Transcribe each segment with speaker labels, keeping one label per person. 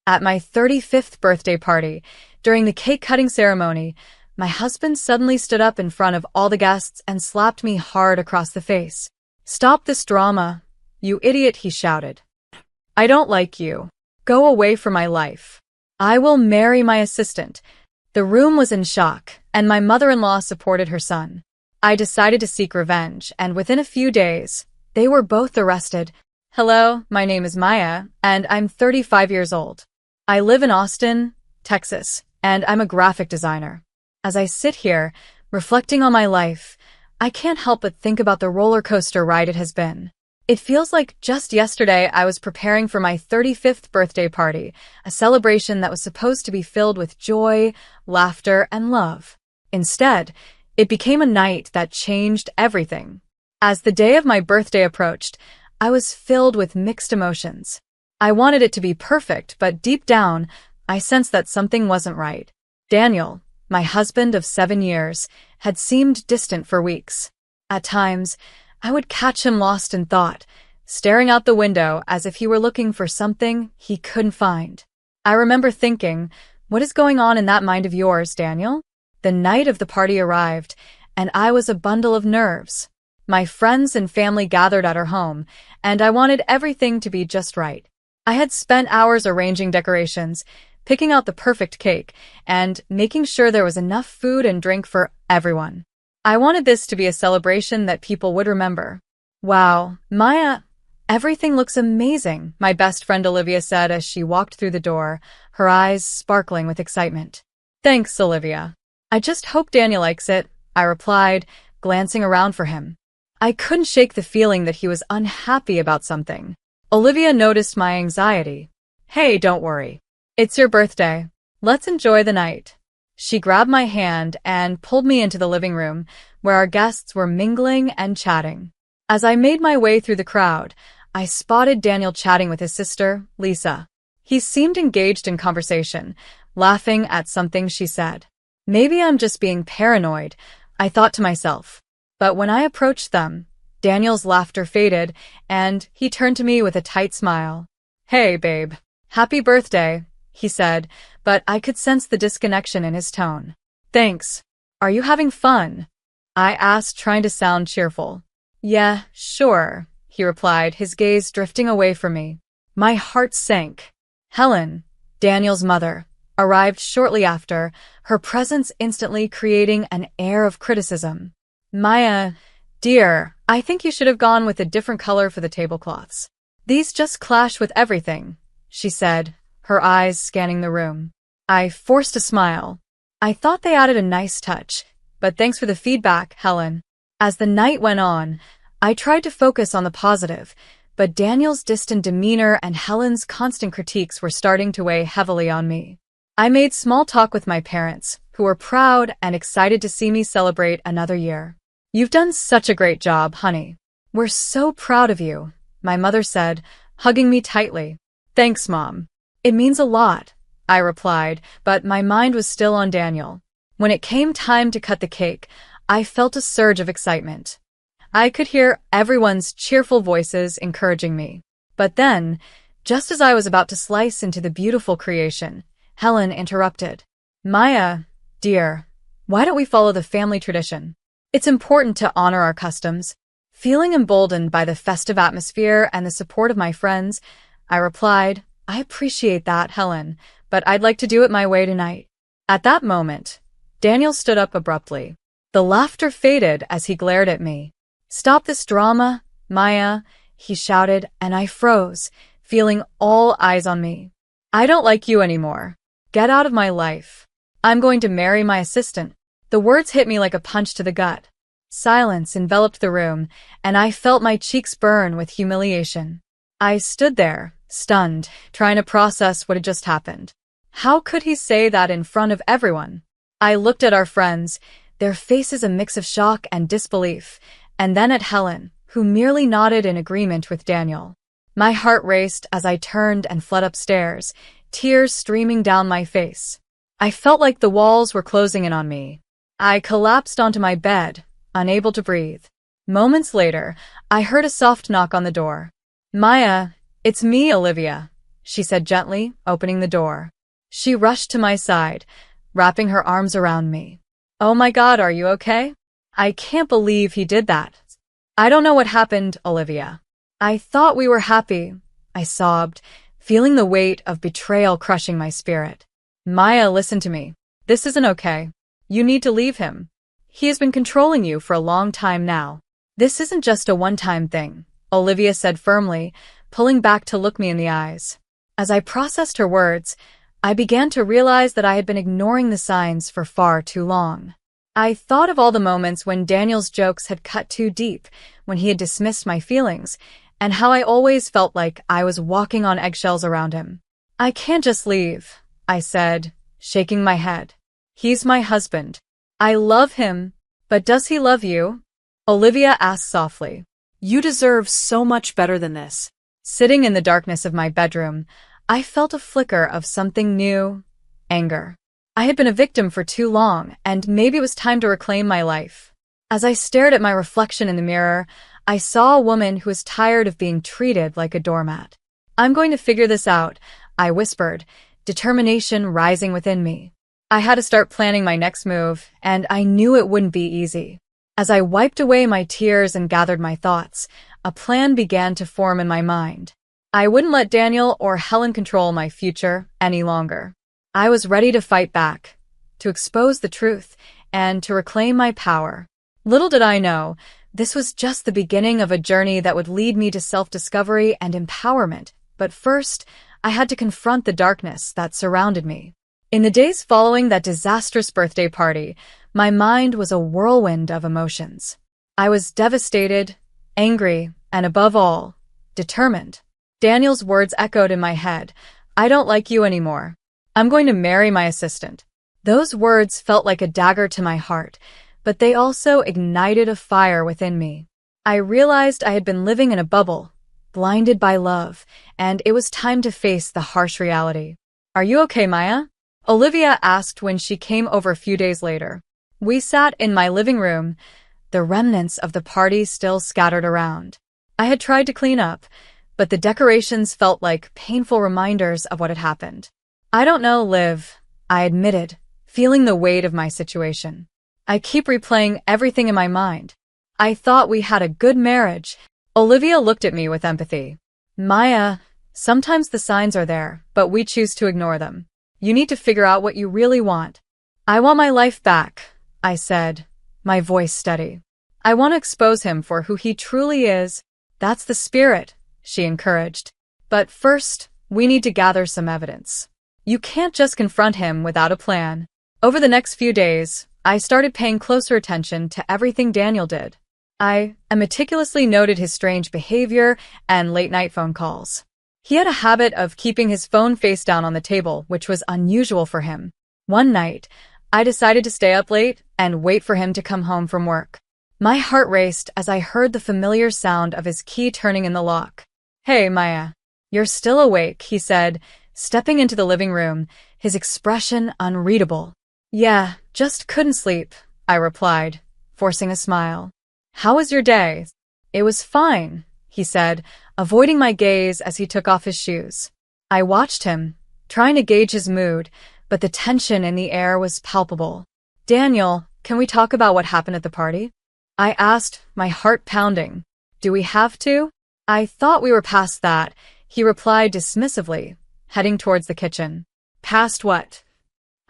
Speaker 1: At my 35th birthday party, during the cake-cutting ceremony, my husband suddenly stood up in front of all the guests and slapped me hard across the face. "Stop this drama, you idiot," he shouted. "I don't like you. Go away from my life. I will marry my assistant." The room was in shock, and my mother-in-law supported her son. I decided to seek revenge, and within a few days, they were both arrested. Hello, my name is Maya, and I'm 35 years old. I live in Austin, Texas, and I'm a graphic designer. As I sit here, reflecting on my life, I can't help but think about the roller coaster ride it has been. It feels like just yesterday I was preparing for my 35th birthday party, a celebration that was supposed to be filled with joy, laughter, and love. Instead, it became a night that changed everything. As the day of my birthday approached, I was filled with mixed emotions. I wanted it to be perfect, but deep down, I sensed that something wasn't right. Daniel, my husband of 7 years, had seemed distant for weeks. At times, I would catch him lost in thought, staring out the window as if he were looking for something he couldn't find. I remember thinking, what is going on in that mind of yours, Daniel? The night of the party arrived, and I was a bundle of nerves. My friends and family gathered at our home, and I wanted everything to be just right. I had spent hours arranging decorations, picking out the perfect cake, and making sure there was enough food and drink for everyone. I wanted this to be a celebration that people would remember. "Wow, Maya, everything looks amazing," my best friend Olivia said as she walked through the door, her eyes sparkling with excitement. "Thanks, Olivia. I just hope Daniel likes it," I replied, glancing around for him. I couldn't shake the feeling that he was unhappy about something. Olivia noticed my anxiety. "Hey, don't worry. It's your birthday. Let's enjoy the night." She grabbed my hand and pulled me into the living room, where our guests were mingling and chatting. As I made my way through the crowd, I spotted Daniel chatting with his sister, Lisa. He seemed engaged in conversation, laughing at something she said. Maybe I'm just being paranoid, I thought to myself. But when I approached them, Daniel's laughter faded, and he turned to me with a tight smile. "Hey, babe. Happy birthday," he said, but I could sense the disconnection in his tone. "Thanks. Are you having fun?" I asked, trying to sound cheerful. "Yeah, sure," he replied, his gaze drifting away from me. My heart sank. Helen, Daniel's mother, arrived shortly after, her presence instantly creating an air of criticism. "Maya, dear, I think you should have gone with a different color for the tablecloths. These just clash with everything," she said, her eyes scanning the room. I forced a smile. "I thought they added a nice touch, but thanks for the feedback, Helen." As the night went on, I tried to focus on the positive, but Daniel's distant demeanor and Helen's constant critiques were starting to weigh heavily on me. I made small talk with my parents, who were proud and excited to see me celebrate another year. "You've done such a great job, honey. We're so proud of you," my mother said, hugging me tightly. "Thanks, Mom. It means a lot," I replied, but my mind was still on Daniel. When it came time to cut the cake, I felt a surge of excitement. I could hear everyone's cheerful voices encouraging me. But then, just as I was about to slice into the beautiful creation, Helen interrupted. "Maya, dear, why don't we follow the family tradition? It's important to honor our customs." Feeling emboldened by the festive atmosphere and the support of my friends, I replied, "I appreciate that, Helen, but I'd like to do it my way tonight." At that moment, Daniel stood up abruptly. The laughter faded as he glared at me. "Stop this drama, Maya," he shouted, and I froze, feeling all eyes on me. "I don't like you anymore. Get out of my life. I'm going to marry my assistant." The words hit me like a punch to the gut. Silence enveloped the room, and I felt my cheeks burn with humiliation. I stood there, stunned, trying to process what had just happened. How could he say that in front of everyone? I looked at our friends, their faces a mix of shock and disbelief, and then at Helen, who merely nodded in agreement with Daniel. My heart raced as I turned and fled upstairs, tears streaming down my face. I felt like the walls were closing in on me. I collapsed onto my bed, unable to breathe. Moments later, I heard a soft knock on the door. "Maya, it's me, Olivia," she said gently, opening the door. She rushed to my side, wrapping her arms around me. Oh my God, are you okay? I can't believe he did that. I don't know what happened, Olivia. I thought we were happy, I sobbed, feeling the weight of betrayal crushing my spirit. Maya, listen to me. This isn't okay. You need to leave him. He has been controlling you for a long time now. This isn't just a one-time thing, Olivia said firmly, pulling back to look me in the eyes. As I processed her words, I began to realize that I had been ignoring the signs for far too long. I thought of all the moments when Daniel's jokes had cut too deep, when he had dismissed my feelings, and how I always felt like I was walking on eggshells around him. I can't just leave, I said, shaking my head. He's my husband. I love him, but does he love you? Olivia asked softly. You deserve so much better than this. Sitting in the darkness of my bedroom, I felt a flicker of something new, anger. I had been a victim for too long, and maybe it was time to reclaim my life. As I stared at my reflection in the mirror, I saw a woman who was tired of being treated like a doormat. I'm going to figure this out, I whispered, determination rising within me. I had to start planning my next move, and I knew it wouldn't be easy. As I wiped away my tears and gathered my thoughts, a plan began to form in my mind. I wouldn't let Daniel or Helen control my future any longer. I was ready to fight back, to expose the truth, and to reclaim my power. Little did I know, this was just the beginning of a journey that would lead me to self-discovery and empowerment. But first, I had to confront the darkness that surrounded me. In the days following that disastrous birthday party, my mind was a whirlwind of emotions. I was devastated, angry, and above all, determined. Daniel's words echoed in my head. I don't like you anymore. I'm going to marry my assistant. Those words felt like a dagger to my heart, but they also ignited a fire within me. I realized I had been living in a bubble, blinded by love, and it was time to face the harsh reality. Are you okay, Maya? Olivia asked when she came over a few days later. We sat in my living room, the remnants of the party still scattered around. I had tried to clean up, but the decorations felt like painful reminders of what had happened. I don't know, Liv, I admitted, feeling the weight of my situation. I keep replaying everything in my mind. I thought we had a good marriage. Olivia looked at me with empathy. Maya, sometimes the signs are there, but we choose to ignore them. You need to figure out what you really want. I want my life back, I said, my voice steady. I want to expose him for who he truly is. That's the spirit, she encouraged. But first, we need to gather some evidence. You can't just confront him without a plan. Over the next few days, I started paying closer attention to everything Daniel did. I meticulously noted his strange behavior and late-night phone calls. He had a habit of keeping his phone face down on the table, which was unusual for him. One night, I decided to stay up late and wait for him to come home from work. My heart raced as I heard the familiar sound of his key turning in the lock. Hey, Maya. You're still awake, he said, stepping into the living room, his expression unreadable. Yeah, just couldn't sleep, I replied, forcing a smile. How was your day? It was fine, he said, avoiding my gaze as he took off his shoes. I watched him, trying to gauge his mood, but the tension in the air was palpable. Daniel, can we talk about what happened at the party? I asked, my heart pounding. Do we have to? I thought we were past that, he replied dismissively, heading towards the kitchen. Past what?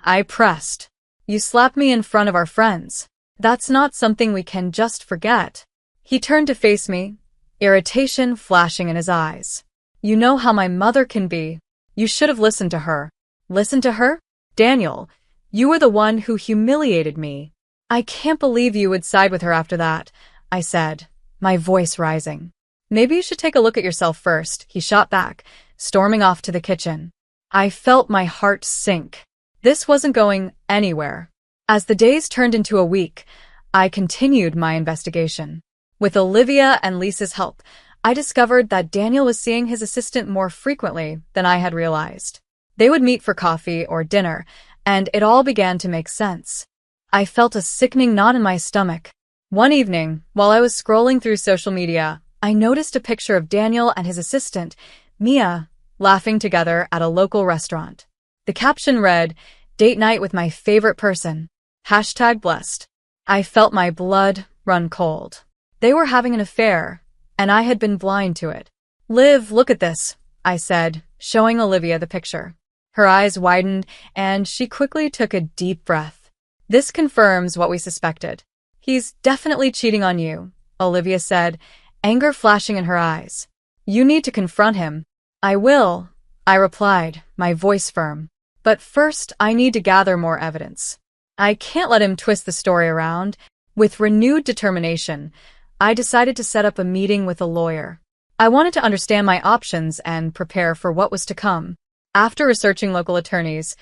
Speaker 1: I pressed. You slapped me in front of our friends. That's not something we can just forget. He turned to face me, irritation flashing in his eyes. You know how my mother can be. You should have listened to her. Listen to her? Daniel, you were the one who humiliated me. I can't believe you would side with her after that, I said, my voice rising. Maybe you should take a look at yourself first, he shot back, storming off to the kitchen. I felt my heart sink. This wasn't going anywhere. As the days turned into a week, I continued my investigation. With Olivia and Lisa's help, I discovered that Daniel was seeing his assistant more frequently than I had realized. They would meet for coffee or dinner, and it all began to make sense. I felt a sickening knot in my stomach. One evening, while I was scrolling through social media, I noticed a picture of Daniel and his assistant, Mia, laughing together at a local restaurant. The caption read, "Date night with my favorite person. #blessed." I felt my blood run cold. They were having an affair, and I had been blind to it. "Liv, look at this," I said, showing Olivia the picture. Her eyes widened, and she quickly took a deep breath. "This confirms what we suspected. He's definitely cheating on you," Olivia said, anger flashing in her eyes. "You need to confront him." "I will," I replied, my voice firm. "But first, I need to gather more evidence. I can't let him twist the story around." With renewed determination, I decided to set up a meeting with a lawyer. I wanted to understand my options and prepare for what was to come. After researching local attorneys,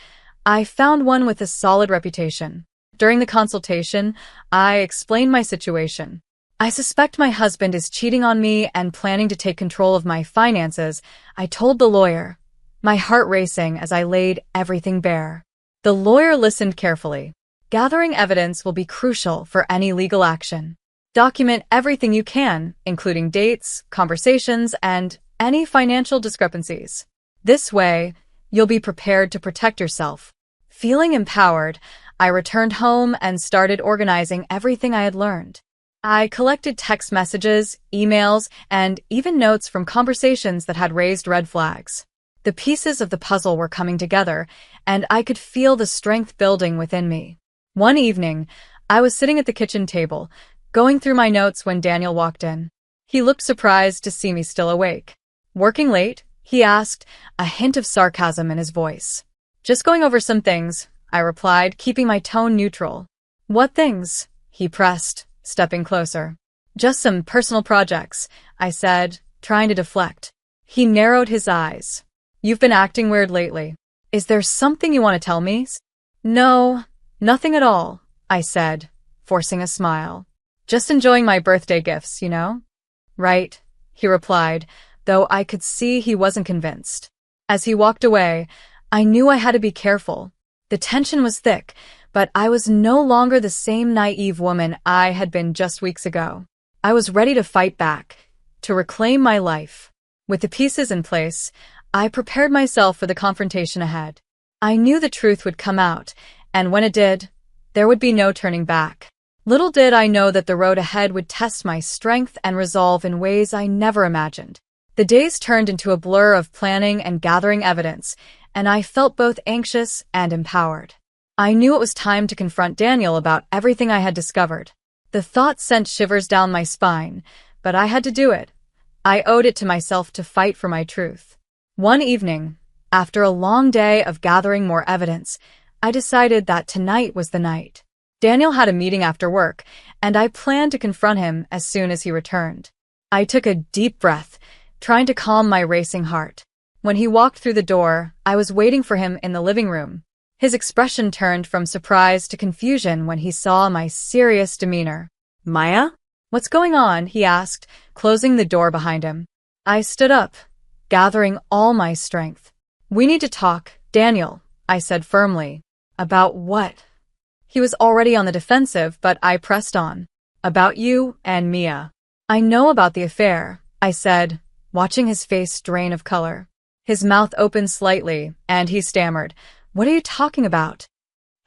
Speaker 1: I found one with a solid reputation. During the consultation, I explained my situation. "I suspect my husband is cheating on me and planning to take control of my finances," I told the lawyer, my heart racing as I laid everything bare. The lawyer listened carefully. "Gathering evidence will be crucial for any legal action. Document everything you can, including dates, conversations, and any financial discrepancies. This way, you'll be prepared to protect yourself." Feeling empowered, I returned home and started organizing everything I had learned. I collected text messages, emails, and even notes from conversations that had raised red flags. The pieces of the puzzle were coming together, and I could feel the strength building within me. One evening, I was sitting at the kitchen table, going through my notes when Daniel walked in. He looked surprised to see me still awake. "Working late?" he asked, a hint of sarcasm in his voice. "Just going over some things," I replied, keeping my tone neutral. "What things?" he pressed, stepping closer. "Just some personal projects," I said, trying to deflect. He narrowed his eyes. "You've been acting weird lately. Is there something you want to tell me?" "No, nothing at all," I said, forcing a smile. "Just enjoying my birthday gifts, you know?" "Right," he replied, though I could see he wasn't convinced. As he walked away, I knew I had to be careful. The tension was thick, but I was no longer the same naive woman I had been just weeks ago. I was ready to fight back, to reclaim my life. With the pieces in place, I prepared myself for the confrontation ahead. I knew the truth would come out, and when it did, there would be no turning back. Little did I know that the road ahead would test my strength and resolve in ways I never imagined. The days turned into a blur of planning and gathering evidence, and I felt both anxious and empowered. I knew it was time to confront Daniel about everything I had discovered. The thought sent shivers down my spine, but I had to do it. I owed it to myself to fight for my truth. One evening, after a long day of gathering more evidence, I decided that tonight was the night. Daniel had a meeting after work, and I planned to confront him as soon as he returned. I took a deep breath, trying to calm my racing heart. When he walked through the door, I was waiting for him in the living room. His expression turned from surprise to confusion when he saw my serious demeanor. "Maya? What's going on?" he asked, closing the door behind him. I stood up, gathering all my strength. "We need to talk, Daniel," I said firmly. "About what?" He was already on the defensive, but I pressed on. "About you and Mia." "I know about the affair," I said, watching his face drain of color. His mouth opened slightly, and he stammered, "What are you talking about?"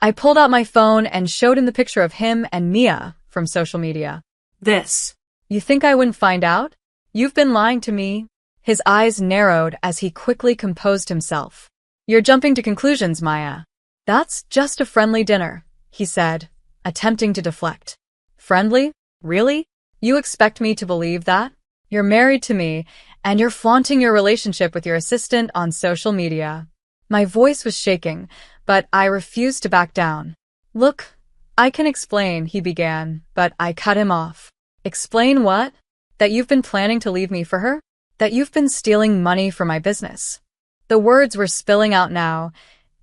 Speaker 1: I pulled out my phone and showed him the picture of him and Mia from social media. "This. You think I wouldn't find out? You've been lying to me." His eyes narrowed as he quickly composed himself. "You're jumping to conclusions, Maya. That's just a friendly dinner," he said, attempting to deflect. "Friendly? Really? You expect me to believe that? You're married to me, and you're flaunting your relationship with your assistant on social media." My voice was shaking, but I refused to back down. "Look, I can explain," he began, but I cut him off. "Explain what? That you've been planning to leave me for her? That you've been stealing money for my business?" The words were spilling out now,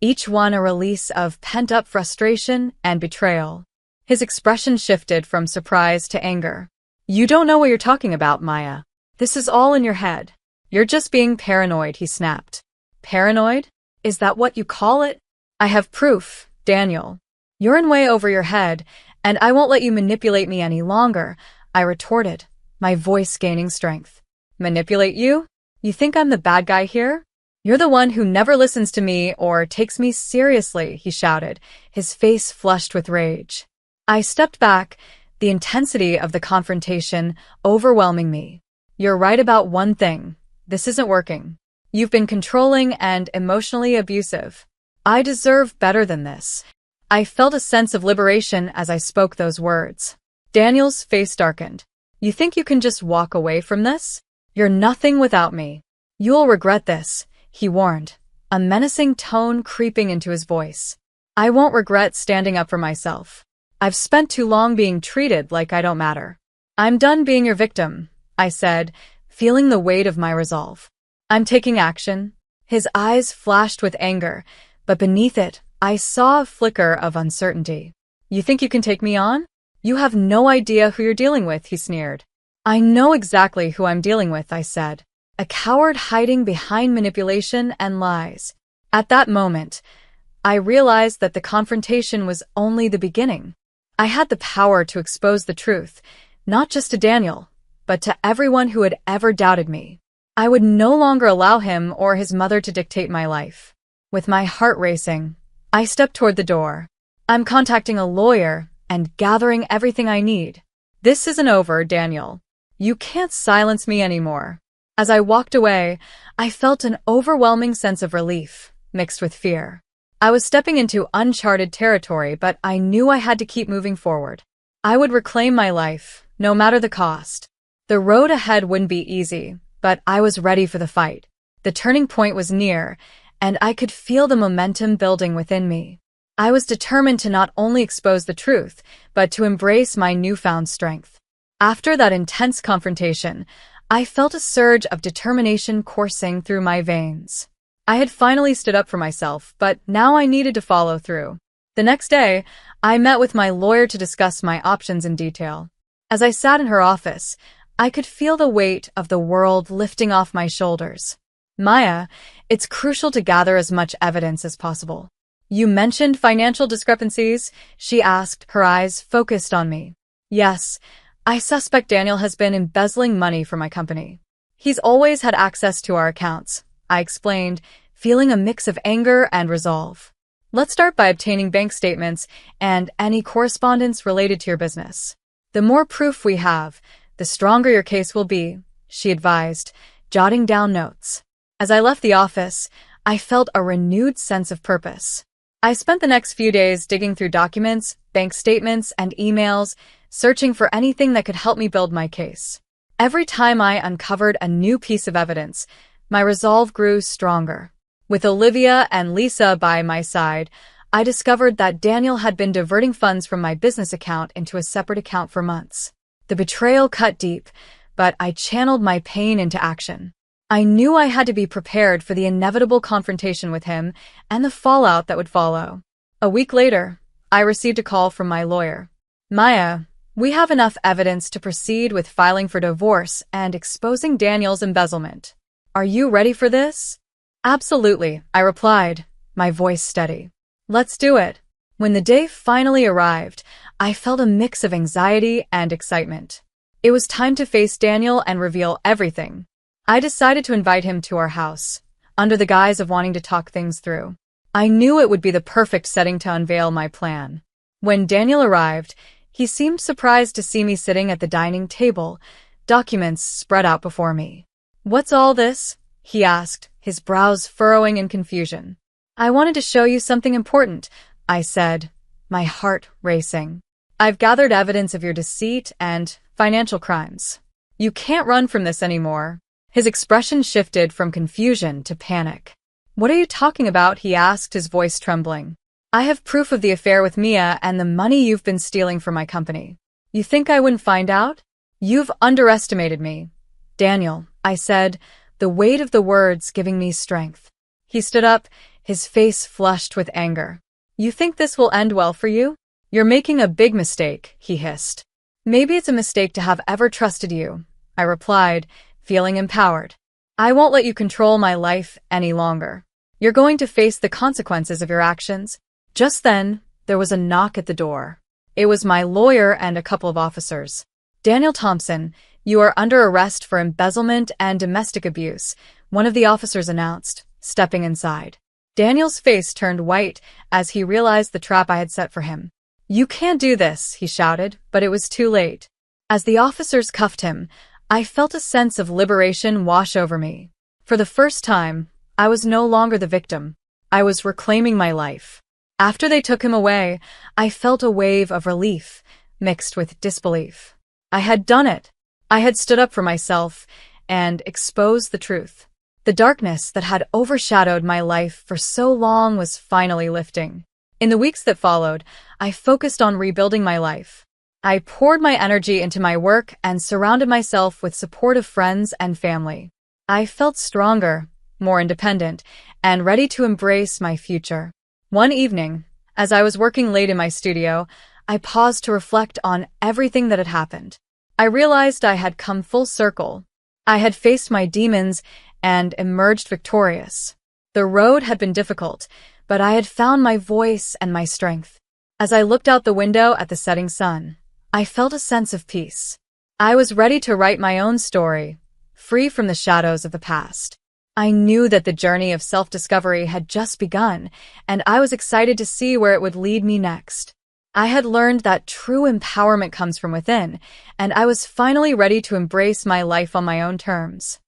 Speaker 1: each one a release of pent-up frustration and betrayal. His expression shifted from surprise to anger. "You don't know what you're talking about, Maya. This is all in your head. You're just being paranoid," he snapped. "Paranoid? Is that what you call it?" "I have proof, Daniel. You're in way over your head, and I won't let you manipulate me any longer," I retorted, my voice gaining strength. "Manipulate you? You think I'm the bad guy here?" You're the one who never listens to me or takes me seriously, he shouted, his face flushed with rage. I stepped back, the intensity of the confrontation overwhelming me. You're right about one thing. This isn't working. You've been controlling and emotionally abusive. I deserve better than this. I felt a sense of liberation as I spoke those words. Daniel's face darkened. You think you can just walk away from this? You're nothing without me. You'll regret this, he warned, a menacing tone creeping into his voice. I won't regret standing up for myself. I've spent too long being treated like I don't matter. I'm done being your victim, I said, feeling the weight of my resolve. I'm taking action. His eyes flashed with anger, but beneath it, I saw a flicker of uncertainty. You think you can take me on? You have no idea who you're dealing with, he sneered. I know exactly who I'm dealing with, I said. A coward hiding behind manipulation and lies. At that moment, I realized that the confrontation was only the beginning. I had the power to expose the truth, not just to Daniel, but to everyone who had ever doubted me. I would no longer allow him or his mother to dictate my life. With my heart racing, I stepped toward the door. I'm contacting a lawyer and gathering everything I need. This isn't over, Daniel. You can't silence me anymore. As I walked away, I felt an overwhelming sense of relief, mixed with fear. I was stepping into uncharted territory, but I knew I had to keep moving forward. I would reclaim my life, no matter the cost. The road ahead wouldn't be easy, but I was ready for the fight. The turning point was near, and I could feel the momentum building within me. I was determined to not only expose the truth, but to embrace my newfound strength. After that intense confrontation, I felt a surge of determination coursing through my veins. I had finally stood up for myself, but now I needed to follow through. The next day, I met with my lawyer to discuss my options in detail. As I sat in her office, I could feel the weight of the world lifting off my shoulders. Maya, it's crucial to gather as much evidence as possible. You mentioned financial discrepancies, she asked, her eyes focused on me. Yes, I suspect Daniel has been embezzling money for my company. He's always had access to our accounts, I explained, feeling a mix of anger and resolve. Let's start by obtaining bank statements and any correspondence related to your business. The more proof we have, the stronger your case will be, she advised, jotting down notes. As I left the office, I felt a renewed sense of purpose. I spent the next few days digging through documents, bank statements, and emails, searching for anything that could help me build my case. Every time I uncovered a new piece of evidence, my resolve grew stronger. With Olivia and Lisa by my side, I discovered that Daniel had been diverting funds from my business account into a separate account for months. The betrayal cut deep, but I channeled my pain into action. I knew I had to be prepared for the inevitable confrontation with him and the fallout that would follow. A week later, I received a call from my lawyer. Maya, we have enough evidence to proceed with filing for divorce and exposing Daniel's embezzlement. Are you ready for this? Absolutely, I replied, my voice steady. Let's do it. When the day finally arrived, I felt a mix of anxiety and excitement. It was time to face Daniel and reveal everything. I decided to invite him to our house, under the guise of wanting to talk things through. I knew it would be the perfect setting to unveil my plan. When Daniel arrived, he seemed surprised to see me sitting at the dining table, documents spread out before me. What's all this? He asked, his brows furrowing in confusion. I wanted to show you something important, I said, my heart racing. I've gathered evidence of your deceit and financial crimes. You can't run from this anymore. His expression shifted from confusion to panic. What are you talking about? He asked, his voice trembling. I have proof of the affair with Mia and the money you've been stealing from my company. You think I wouldn't find out? You've underestimated me. Daniel, I said, the weight of the words giving me strength. He stood up, his face flushed with anger. You think this will end well for you? You're making a big mistake, he hissed. Maybe it's a mistake to have ever trusted you, I replied, feeling empowered. I won't let you control my life any longer. You're going to face the consequences of your actions. Just then, there was a knock at the door. It was my lawyer and a couple of officers. Daniel Thompson, you are under arrest for embezzlement and domestic abuse, one of the officers announced, stepping inside. Daniel's face turned white as he realized the trap I had set for him. "You can't do this," he shouted, but it was too late. As the officers cuffed him, I felt a sense of liberation wash over me. For the first time, I was no longer the victim. I was reclaiming my life. After they took him away, I felt a wave of relief, mixed with disbelief. I had done it. I had stood up for myself and exposed the truth. The darkness that had overshadowed my life for so long was finally lifting. In the weeks that followed, I focused on rebuilding my life. I poured my energy into my work and surrounded myself with supportive friends and family. I felt stronger, more independent, and ready to embrace my future. One evening, as I was working late in my studio, I paused to reflect on everything that had happened. I realized I had come full circle. I had faced my demons and emerged victorious. The road had been difficult, but I had found my voice and my strength. As I looked out the window at the setting sun, I felt a sense of peace. I was ready to write my own story, free from the shadows of the past. I knew that the journey of self-discovery had just begun, and I was excited to see where it would lead me next. I had learned that true empowerment comes from within, and I was finally ready to embrace my life on my own terms.